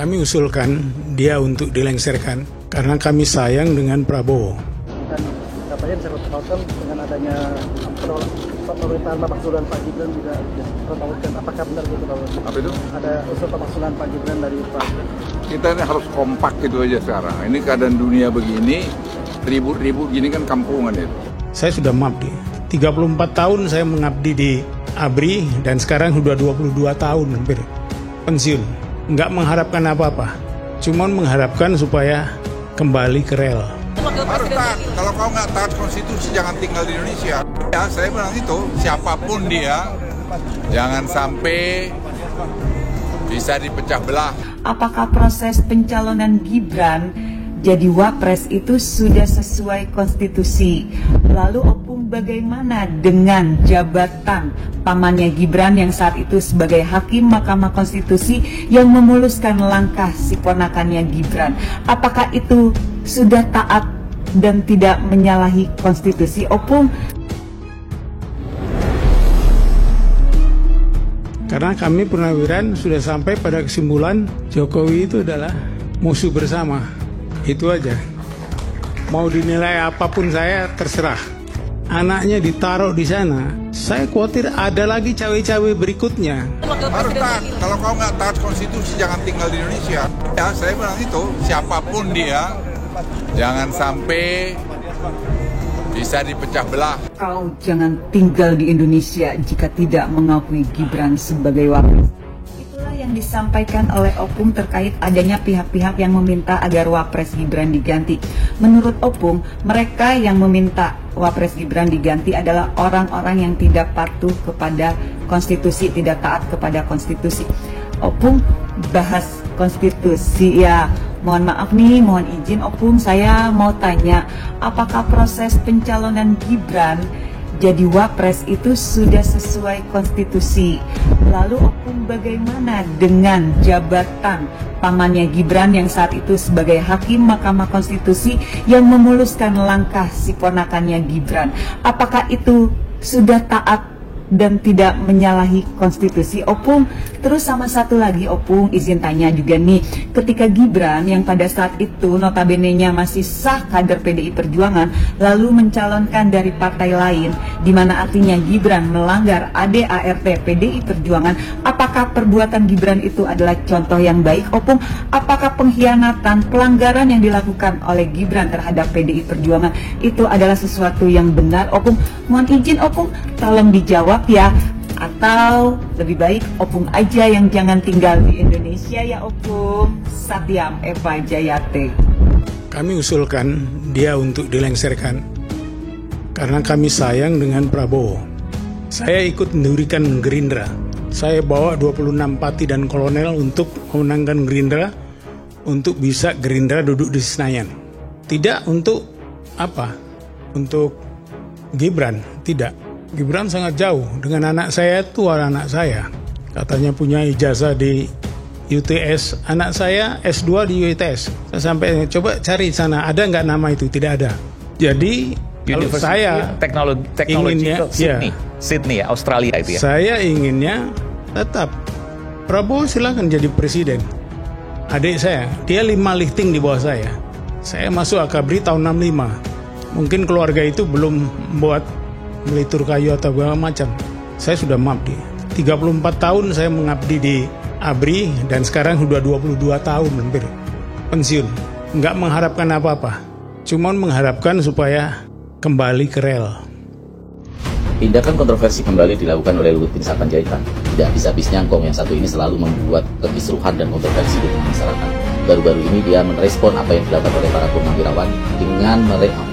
Kami usulkan dia untuk dilengserkan karena kami sayang dengan Prabowo. Dan katanya bisa bertepatan dengan adanya pemerintahan pemakzulan Pak Gibran juga bertepatan. Apakah benar gitu Pak? Apa itu? Ada usul pemakzulan Pak Gibran dari Pak. Kita ini harus kompak gitu aja sekarang. Ini keadaan dunia begini, ribut-ribut gini kan kampungan itu. Saya sudah mengabdi. 34 tahun saya mengabdi di ABRI dan sekarang sudah 22 tahun hampir pensiun. Nggak mengharapkan apa-apa, cuman mengharapkan supaya kembali ke rel. Harus taat. Kalau kau nggak taat konstitusi, jangan tinggal di Indonesia. Ya, saya bilang itu, siapapun dia, jangan sampai bisa dipecah belah. Apakah proses pencalonan Gibran jadi wapres itu sudah sesuai konstitusi? Lalu Opung bagaimana dengan jabatan pamannya Gibran yang saat itu sebagai Hakim Mahkamah Konstitusi yang memuluskan langkah si ponakannya Gibran? Apakah itu sudah taat dan tidak menyalahi konstitusi, Opung? Karena kami Purnawiran sudah sampai pada kesimpulan Jokowi itu adalah musuh bersama. Itu aja. Mau dinilai apapun saya terserah. Anaknya ditaruh di sana. Saya khawatir ada lagi cawe-cawe berikutnya. Harus taat. Kalau kau nggak taat konstitusi, jangan tinggal di Indonesia. Ya, saya bilang itu, siapapun dia, jangan sampai bisa dipecah belah. Kau jangan tinggal di Indonesia jika tidak mengakui Gibran sebagai wapres. Itulah yang disampaikan oleh Opung terkait adanya pihak-pihak yang meminta agar wapres Gibran diganti. Menurut Opung, mereka yang meminta wapres Gibran diganti adalah orang-orang yang tidak patuh kepada konstitusi, tidak taat kepada konstitusi. Opung bahas konstitusi ya. Mohon maaf nih, mohon izin Opung, saya mau tanya, apakah proses pencalonan Gibran jadi wapres itu sudah sesuai konstitusi? Lalu Opung bagaimana dengan jabatan pamannya Gibran yang saat itu sebagai Hakim Mahkamah Konstitusi yang memuluskan langkah si ponakannya Gibran? Apakah itu sudah taat dan tidak menyalahi konstitusi, Opung? Terus sama satu lagi Opung, izin tanya juga nih, ketika Gibran yang pada saat itu notabene-nya masih sah kader PDI Perjuangan lalu mencalonkan dari partai lain, di mana artinya Gibran melanggar ADART PDI Perjuangan, apakah perbuatan Gibran itu adalah contoh yang baik, Opung? Apakah pengkhianatan, pelanggaran yang dilakukan oleh Gibran terhadap PDI Perjuangan itu adalah sesuatu yang benar, Opung? Mohon izin Opung, tolong dijawab ya, atau lebih baik Opung aja yang jangan tinggal di Indonesia ya Opung. Satyam Eva Jayate. Kami usulkan dia untuk dilengserkan karena kami sayang dengan Prabowo. Saya ikut mendirikan Gerindra. Saya bawa 26 pati dan kolonel untuk memenangkan Gerindra, untuk bisa Gerindra duduk di Senayan. Tidak untuk apa? Untuk Gibran, tidak. Gibran sangat jauh dengan anak saya, itu anak saya. Katanya punya ijazah di UTS, anak saya S2 di UTS. Saya sampai coba cari sana, ada nggak nama itu? Tidak ada. Jadi kalau saya inginnya, Sydney ya, Australia itu ya. Saya inginnya tetap Prabowo silakan jadi presiden. Adik saya, dia 5 lifting di bawah saya. Saya masuk AKABRI tahun 65. Mungkin keluarga itu belum membuat melitur kayu atau segala macam. Saya sudah mengabdi. 34 tahun saya mengabdi di ABRI dan sekarang sudah 22 tahun hampir pensiun. Nggak mengharapkan apa-apa, cuman mengharapkan supaya kembali ke rel. Tindakan kontroversi kembali dilakukan oleh Luhut bin Sarpanjaitan. Tidak habis-habisnya Ngkong yang satu ini selalu membuat kekisruhan dan kontroversi di masyarakat. Baru-baru ini dia merespon apa yang dilakukan oleh para purnawirawan dengan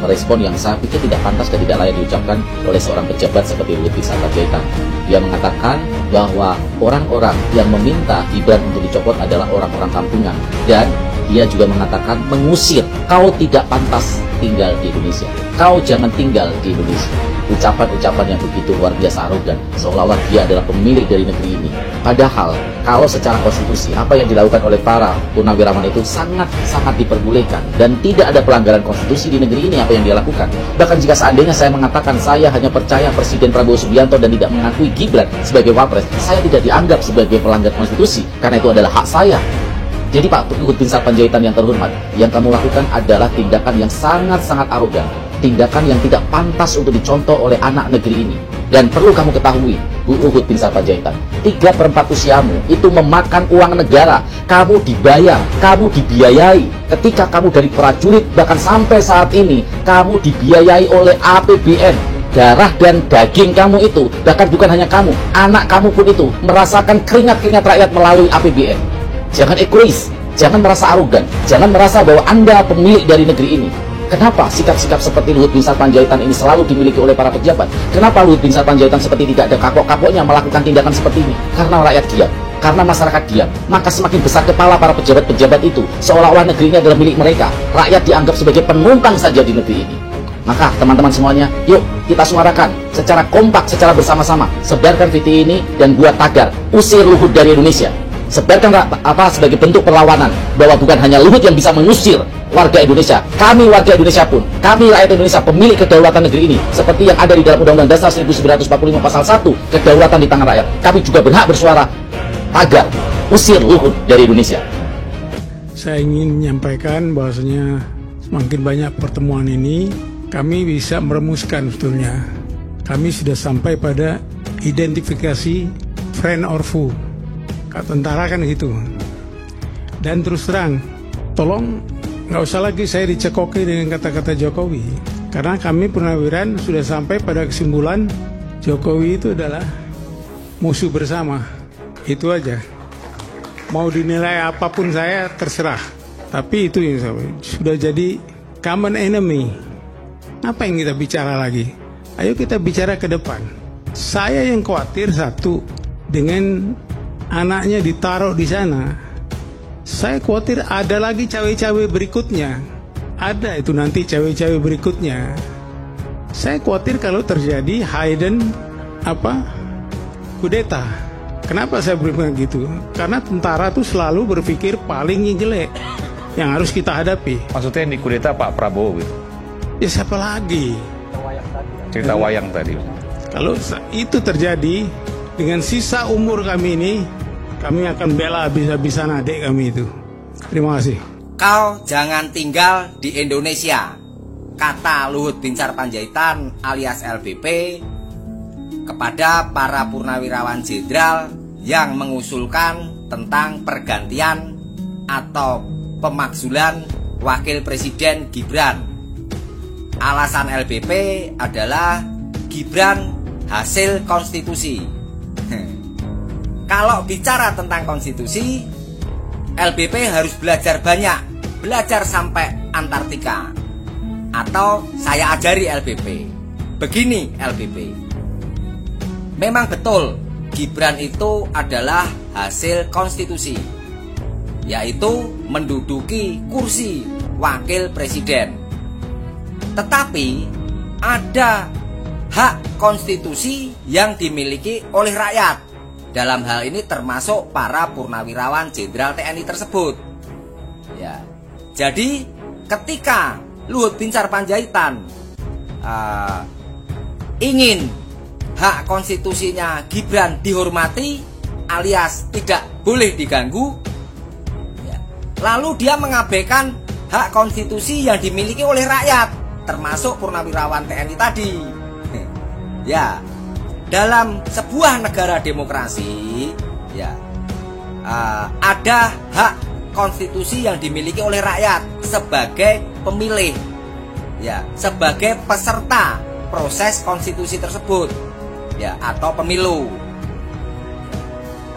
merespon yang saya pikir tidak pantas dan tidak layak diucapkan oleh seorang pejabat seperti Luhut bin Sarpanjaitan. Dia mengatakan bahwa orang-orang yang meminta Gibran untuk dicopot adalah orang-orang kampungan, dan dia juga mengatakan mengusir, kau tidak pantas tinggal di Indonesia, kau jangan tinggal di Indonesia. Ucapan-ucapan yang begitu luar biasa arogan, seolah-olah dia adalah pemilik dari negeri ini. Padahal kalau secara konstitusi apa yang dilakukan oleh para purnawirawan itu sangat-sangat diperbolehkan, dan tidak ada pelanggaran konstitusi di negeri ini apa yang dia lakukan. Bahkan jika seandainya saya mengatakan saya hanya percaya Presiden Prabowo Subianto dan tidak mengakui Gibran sebagai wapres, saya tidak dianggap sebagai pelanggar konstitusi, karena itu adalah hak saya. Jadi Pak Luhut bin Sarpanjaitan yang terhormat, yang kamu lakukan adalah tindakan yang sangat-sangat arogan, tindakan yang tidak pantas untuk dicontoh oleh anak negeri ini. Dan perlu kamu ketahui, Bu Luhut bin Sarpanjaitan, 3/4 usiamu itu memakan uang negara. Kamu dibayar, kamu dibiayai. Ketika kamu dari prajurit, bahkan sampai saat ini, kamu dibiayai oleh APBN. Darah dan daging kamu itu, bahkan bukan hanya kamu, anak kamu pun itu merasakan keringat-keringat rakyat melalui APBN. Jangan egois, jangan merasa arogan, jangan merasa bahwa Anda pemilik dari negeri ini. Kenapa sikap-sikap seperti Luhut bin Sarpanjaitan ini selalu dimiliki oleh para pejabat? Kenapa Luhut bin Sarpanjaitan seperti tidak ada kapok-kapoknya melakukan tindakan seperti ini? Karena rakyat diam, karena masyarakat diam. Maka semakin besar kepala para pejabat-pejabat itu, seolah-olah negeri ini adalah milik mereka. Rakyat dianggap sebagai penumpang saja di negeri ini. Maka teman-teman semuanya, yuk kita suarakan secara kompak, secara bersama-sama. Sebarkan video ini dan buat tagar, usir Luhut dari Indonesia. Sebarkan sebagai bentuk perlawanan bahwa bukan hanya Luhut yang bisa mengusir warga Indonesia, kami warga Indonesia pun, kami rakyat Indonesia pemilik kedaulatan negeri ini, seperti yang ada di dalam Undang-Undang Dasar 1945 Pasal 1, kedaulatan di tangan rakyat. Kami juga berhak bersuara tagar usir Luhut dari Indonesia. Saya ingin menyampaikan bahwasanya semakin banyak pertemuan ini, kami bisa merumuskan sebetulnya. Kami sudah sampai pada identifikasi friend or foe. Kak tentara kan gitu. Dan terus terang, tolong nggak usah lagi saya dicekoki dengan kata-kata Jokowi. Karena kami purnawiran sudah sampai pada kesimpulan Jokowi itu adalah musuh bersama. Itu aja. Mau dinilai apapun saya terserah. Tapi itu yang sudah jadi common enemy. Apa yang kita bicara lagi? Ayo kita bicara ke depan. Saya yang khawatir satu dengan anaknya ditaruh di sana. Saya khawatir ada lagi cawe-cawe berikutnya. Ada itu nanti cawe-cawe berikutnya. Saya khawatir kalau terjadi hidden kudeta. Kenapa saya berpikir gitu? Karena tentara tuh selalu berpikir paling jelek yang harus kita hadapi. Maksudnya yang dikudeta Pak Prabowo gitu? Ya siapa lagi? Cerita wayang tadi. Kalau itu terjadi dengan sisa umur kami ini, kami akan bela habis-habisan adik kami itu. Terima kasih. Kau jangan tinggal di Indonesia, kata Luhut bin Sarpanjaitan alias LBP kepada para purnawirawan jenderal yang mengusulkan tentang pergantian atau pemakzulan Wakil Presiden Gibran. Alasan LBP adalah Gibran hasil konstitusi. Kalau bicara tentang konstitusi, LBP harus belajar banyak, belajar sampai Antartika. Atau saya ajari LBP. Begini LBP, memang betul Gibran itu adalah hasil konstitusi, yaitu menduduki kursi wakil presiden. Tetapi ada hak konstitusi yang dimiliki oleh rakyat. Dalam hal ini termasuk para purnawirawan jenderal TNI tersebut. Ya. Jadi ketika Luhut bin Sarpanjaitan ingin hak konstitusinya Gibran dihormati alias tidak boleh diganggu, ya, lalu dia mengabaikan hak konstitusi yang dimiliki oleh rakyat, termasuk purnawirawan TNI tadi. Ya, dalam sebuah negara demokrasi, ya, ada hak konstitusi yang dimiliki oleh rakyat sebagai pemilih, ya, sebagai peserta proses konstitusi tersebut, ya, atau pemilu,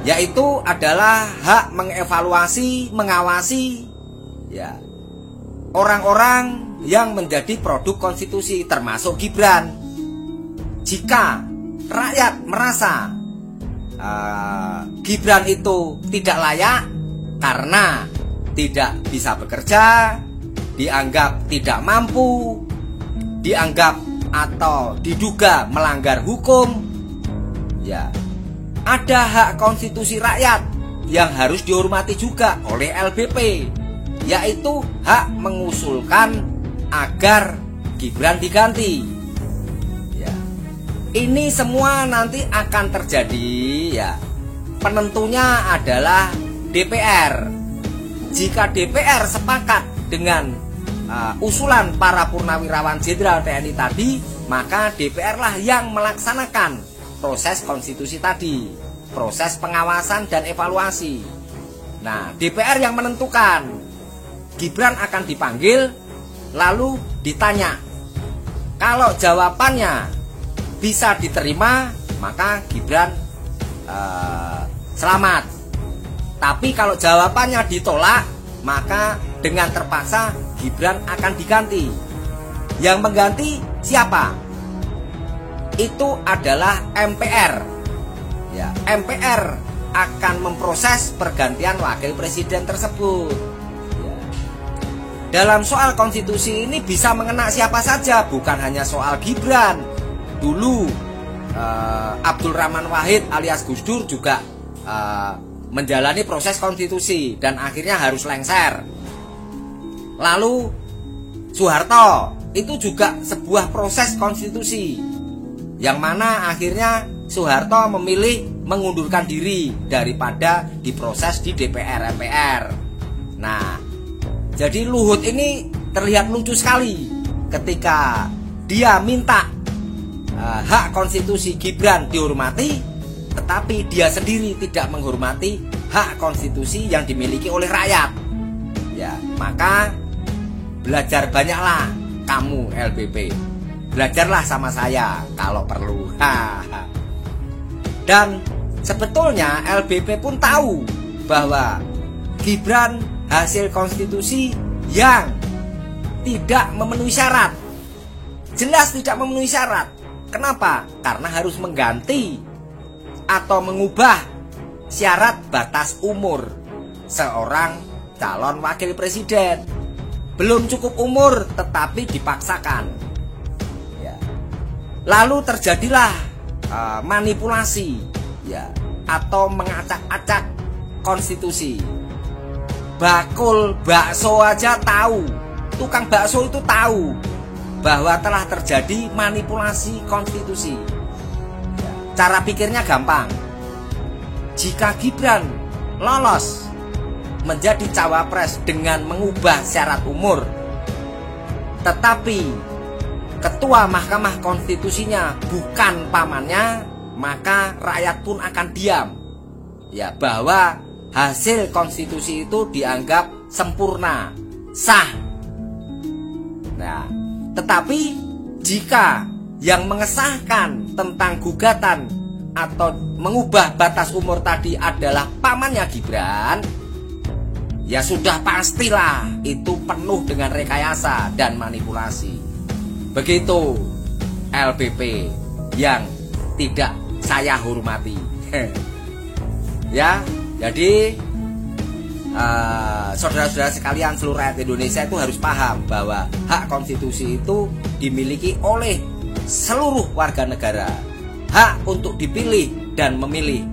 yaitu adalah hak mengevaluasi, mengawasi, ya, orang-orang yang menjadi produk konstitusi, termasuk Gibran. Jika rakyat merasa Gibran itu tidak layak karena tidak bisa bekerja, dianggap tidak mampu, dianggap atau diduga melanggar hukum, ya, ada hak konstitusi rakyat yang harus dihormati juga oleh LBP, yaitu hak mengusulkan agar Gibran diganti. Ya, ini semua nanti akan terjadi, ya. Penentunya adalah DPR, jika DPR sepakat dengan usulan para purnawirawan jenderal TNI tadi, maka DPR lah yang melaksanakan proses konstitusi tadi, proses pengawasan dan evaluasi. Nah, DPR yang menentukan. Gibran akan dipanggil, lalu ditanya. Kalau jawabannya bisa diterima, maka Gibran selamat. Tapi kalau jawabannya ditolak, maka dengan terpaksa Gibran akan diganti. Yang mengganti siapa? Itu adalah MPR. Ya, MPR akan memproses pergantian wakil presiden tersebut. Ya. Dalam soal konstitusi ini bisa mengena siapa saja, bukan hanya soal Gibran. Dulu Abdul Rahman Wahid alias Gus Dur juga menjalani proses konstitusi dan akhirnya harus lengser. Lalu Soeharto itu juga sebuah proses konstitusi, yang mana akhirnya Soeharto memilih mengundurkan diri daripada diproses di DPR MPR. Nah, jadi Luhut ini terlihat lucu sekali ketika dia minta hak konstitusi Gibran dihormati, tetapi dia sendiri tidak menghormati hak konstitusi yang dimiliki oleh rakyat. Ya, maka belajar banyaklah kamu LBP. Belajarlah sama saya kalau perlu. Dan sebetulnya LBP pun tahu bahwa Gibran hasil konstitusi yang tidak memenuhi syarat. Jelas tidak memenuhi syarat. Kenapa? Karena harus mengganti atau mengubah syarat batas umur seorang calon wakil presiden. Belum cukup umur tetapi dipaksakan. Ya. Lalu terjadilah manipulasi, ya, atau mengacak-acak konstitusi. Bakul bakso aja tahu, tukang bakso itu tahu bahwa telah terjadi manipulasi konstitusi. Cara pikirnya gampang. Jika Gibran lolos menjadi cawapres dengan mengubah syarat umur, tetapi ketua Mahkamah Konstitusinya bukan pamannya, maka rakyat pun akan diam. Ya, bahwa hasil konstitusi itu dianggap sempurna, sah. Nah, tetapi jika yang mengesahkan tentang gugatan atau mengubah batas umur tadi adalah pamannya Gibran, ya sudah pastilah itu penuh dengan rekayasa dan manipulasi. Begitu LBP yang tidak saya hormati. Ya, jadi saudara-saudara sekalian, seluruh rakyat Indonesia itu harus paham bahwa hak konstitusi itu dimiliki oleh seluruh warga negara. Hak untuk dipilih dan memilih